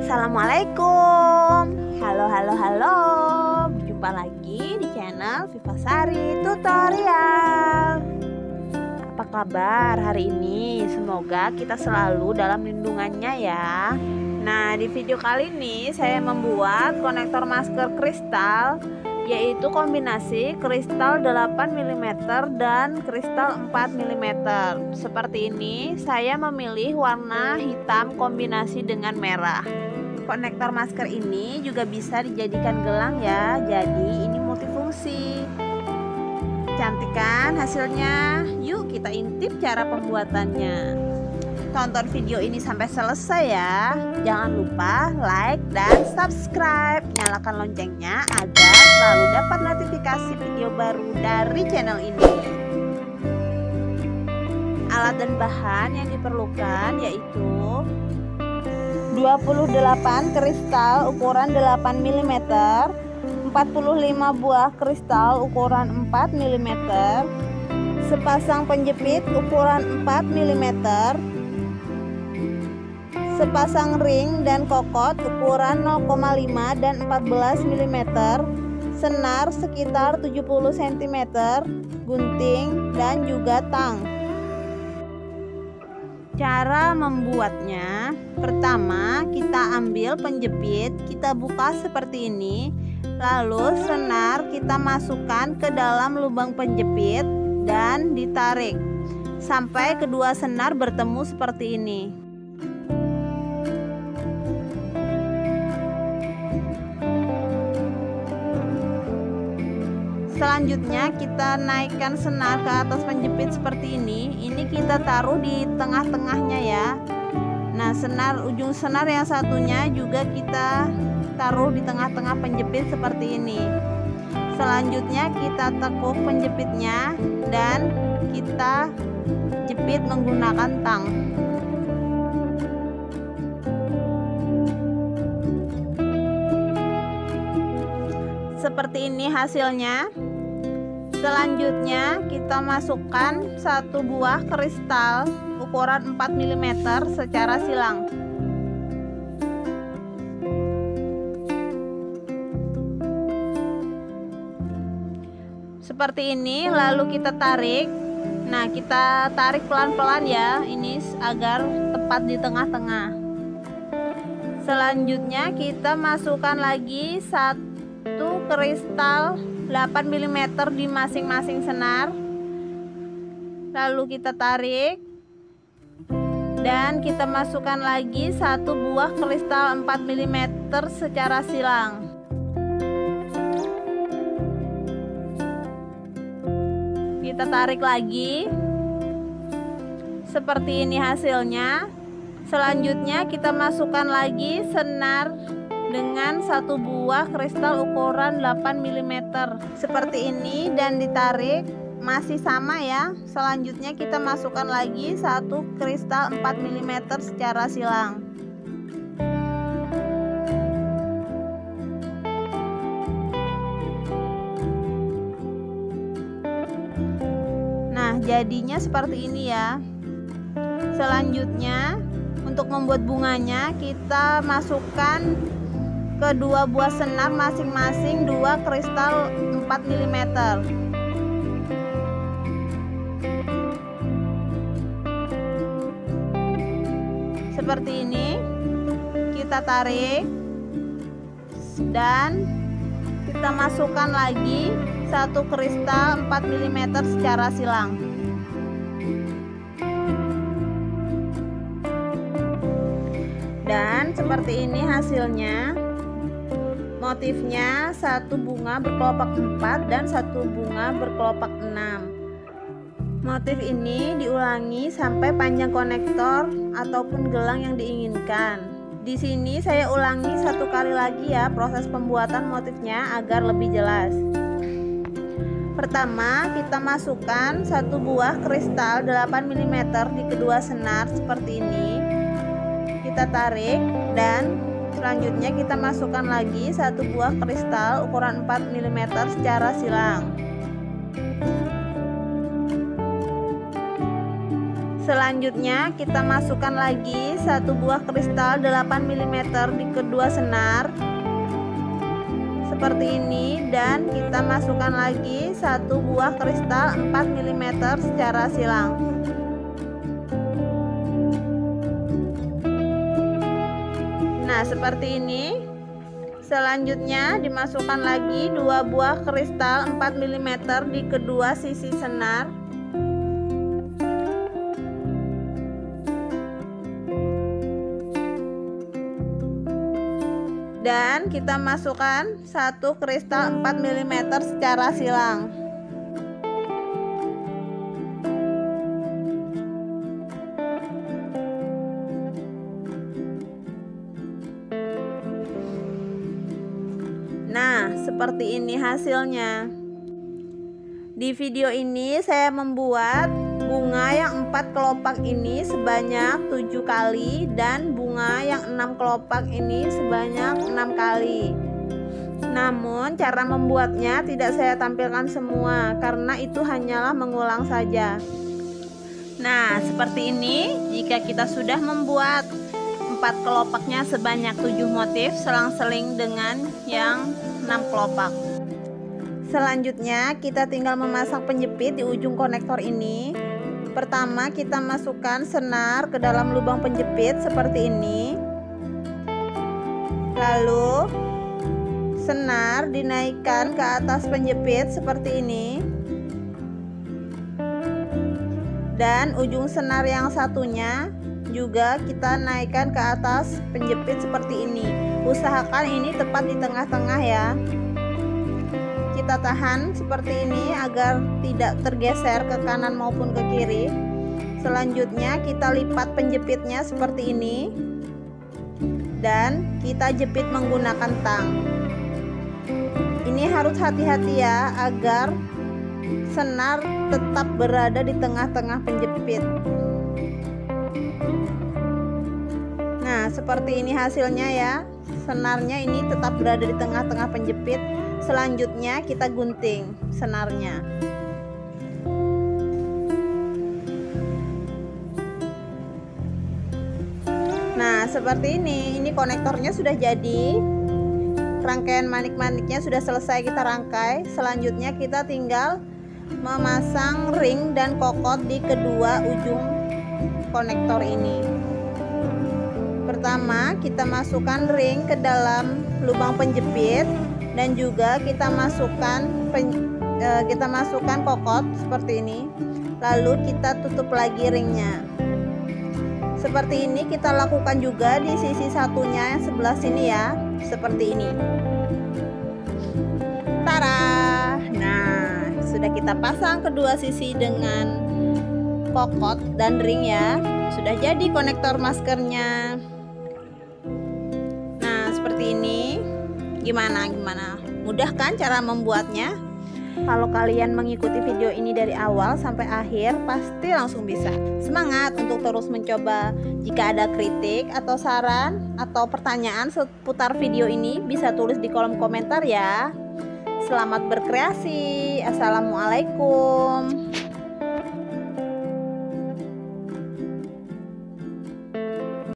Assalamualaikum. Halo. Berjumpa lagi di channel Viva Sari Tutorial. Apa kabar hari ini? Semoga kita selalu dalam lindungannya ya. Nah, di video kali ini saya membuat konektor masker kristal, yaitu kombinasi kristal 8 mm dan kristal 4 mm. Seperti ini, saya memilih warna hitam kombinasi dengan merah. Konektor masker ini juga bisa dijadikan gelang ya, jadi ini multifungsi. Cantik kan hasilnya? Yuk kita intip cara pembuatannya. Tonton video ini sampai selesai ya. Jangan lupa like dan subscribe. Nyalakan loncengnya agar selalu dapat notifikasi video baru dari channel ini. Alat dan bahan yang diperlukan yaitu 28 kristal ukuran 8 mm, 45 buah kristal ukuran 4 mm, sepasang penjepit ukuran 4 mm, sepasang ring dan kokot ukuran 0,5 dan 14 mm, senar sekitar 70 cm, gunting dan juga tang. Cara membuatnya, pertama kita ambil penjepit, kita buka seperti ini, lalu senar kita masukkan ke dalam lubang penjepit dan ditarik sampai kedua senar bertemu seperti ini. Selanjutnya kita naikkan senar ke atas penjepit seperti ini. Ini kita taruh di tengah-tengahnya ya. Nah, ujung senar yang satunya juga kita taruh di tengah-tengah penjepit seperti ini. Selanjutnya kita tekuk penjepitnya dan kita jepit menggunakan tang. Seperti ini hasilnya. Selanjutnya kita masukkan satu buah kristal ukuran 4 mm secara silang. Seperti ini, lalu kita tarik. Nah, kita tarik pelan-pelan ya, ini agar tepat di tengah-tengah. Selanjutnya kita masukkan lagi satu kristal 8 mm di masing-masing senar, lalu kita tarik dan kita masukkan lagi satu buah kristal 4 mm secara silang. Kita tarik lagi seperti ini hasilnya. Selanjutnya kita masukkan lagi senar dengan satu buah kristal ukuran 8 mm seperti ini dan ditarik, masih sama ya. Selanjutnya kita masukkan lagi satu kristal 4 mm secara silang. Nah, jadinya seperti ini ya. Selanjutnya untuk membuat bunganya kita masukkan kedua buah senar masing-masing 2 kristal 4 mm. Seperti ini. Kita tarik dan kita masukkan lagi satu kristal 4 mm secara silang. Dan seperti ini hasilnya. Motifnya satu bunga berkelopak 4 dan satu bunga berkelopak 6. Motif ini diulangi sampai panjang konektor ataupun gelang yang diinginkan. Di sini saya ulangi satu kali lagi ya proses pembuatan motifnya agar lebih jelas. Pertama, kita masukkan satu buah kristal 8 mm di kedua senar seperti ini. Kita tarik dan selanjutnya kita masukkan lagi satu buah kristal ukuran 4 mm secara silang. Selanjutnya kita masukkan lagi satu buah kristal 8 mm di kedua senar seperti ini, dan kita masukkan lagi satu buah kristal 4 mm secara silang. Nah, seperti ini. Selanjutnya dimasukkan lagi dua buah kristal 4 mm di kedua sisi senar. Dan kita masukkan satu kristal 4 mm secara silang. Nah, seperti ini hasilnya. Di video ini saya membuat bunga yang 4 kelopak ini sebanyak 7 kali dan bunga yang 6 kelopak ini sebanyak 6 kali. Namun cara membuatnya tidak saya tampilkan semua karena itu hanyalah mengulang saja. Nah, seperti ini. Jika kita sudah membuat 4 kelopaknya sebanyak 7 motif selang-seling dengan yang 6 kelopak. Selanjutnya kita tinggal memasang penjepit di ujung konektor ini. Pertama kita masukkan senar ke dalam lubang penjepit seperti ini. Lalu senar dinaikkan ke atas penjepit seperti ini. Dan ujung senar yang satunya juga kita naikkan ke atas penjepit seperti ini. Usahakan ini tepat di tengah-tengah ya. Kita tahan seperti ini agar tidak tergeser ke kanan maupun ke kiri. Selanjutnya kita lipat penjepitnya seperti ini dan kita jepit menggunakan tang. Ini harus hati-hati ya agar senar tetap berada di tengah-tengah penjepit. Nah, seperti ini hasilnya ya. Senarnya ini tetap berada di tengah-tengah penjepit. Selanjutnya kita gunting senarnya. Nah, seperti ini. Ini konektornya sudah jadi. Rangkaian manik-maniknya sudah selesai kita rangkai. Selanjutnya kita tinggal memasang ring dan kokot di kedua ujung konektor ini. Pertama, kita masukkan ring ke dalam lubang penjepit dan juga kita masukkan kokot seperti ini. Lalu kita tutup lagi ringnya. Seperti ini kita lakukan juga di sisi satunya yang sebelah sini ya, seperti ini. Tara! Nah, sudah kita pasang kedua sisi dengan kokot dan ring ya. Sudah jadi konektor maskernya. Nah, seperti ini. Gimana? Mudah kan cara membuatnya? Kalau kalian mengikuti video ini dari awal sampai akhir, pasti langsung bisa. Semangat untuk terus mencoba. Jika ada kritik atau saran atau pertanyaan seputar video ini, bisa tulis di kolom komentar ya. Selamat berkreasi. Assalamualaikum.